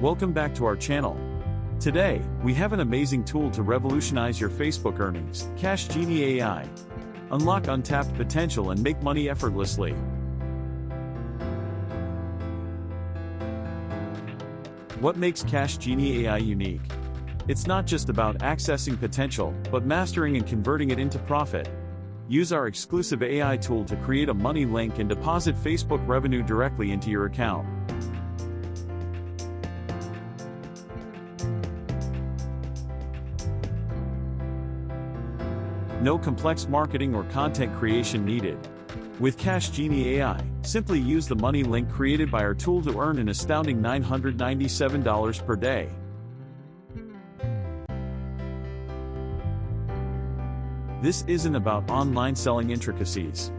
Welcome back to our channel. Today, we have an amazing tool to revolutionize your Facebook earnings, Cash Genie AI. Unlock untapped potential and make money effortlessly. What makes Cash Genie AI unique? It's not just about accessing potential, but mastering and converting it into profit. Use our exclusive AI tool to create a money link and deposit Facebook revenue directly into your account. No complex marketing or content creation needed. With Cash Genie AI, simply use the money link created by our tool to earn an astounding $997 per day. This isn't about online selling intricacies.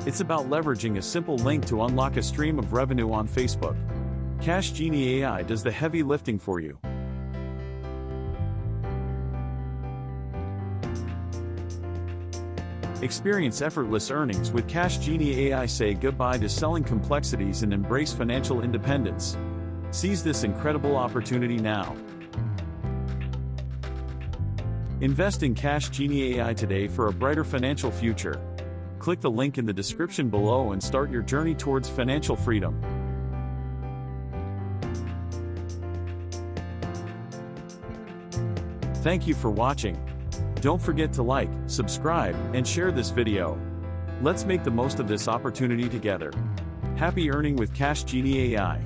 It's about leveraging a simple link to unlock a stream of revenue on Facebook. Cash Genie AI does the heavy lifting for you. Experience effortless earnings with Cash Genie AI. Say goodbye to selling complexities and embrace financial independence. Seize this incredible opportunity now. Invest in Cash Genie AI today for a brighter financial future. Click the link in the description below and start your journey towards financial freedom. Thank you for watching. Don't forget to like, subscribe, and share this video. Let's make the most of this opportunity together. Happy earning with Cash Genie AI.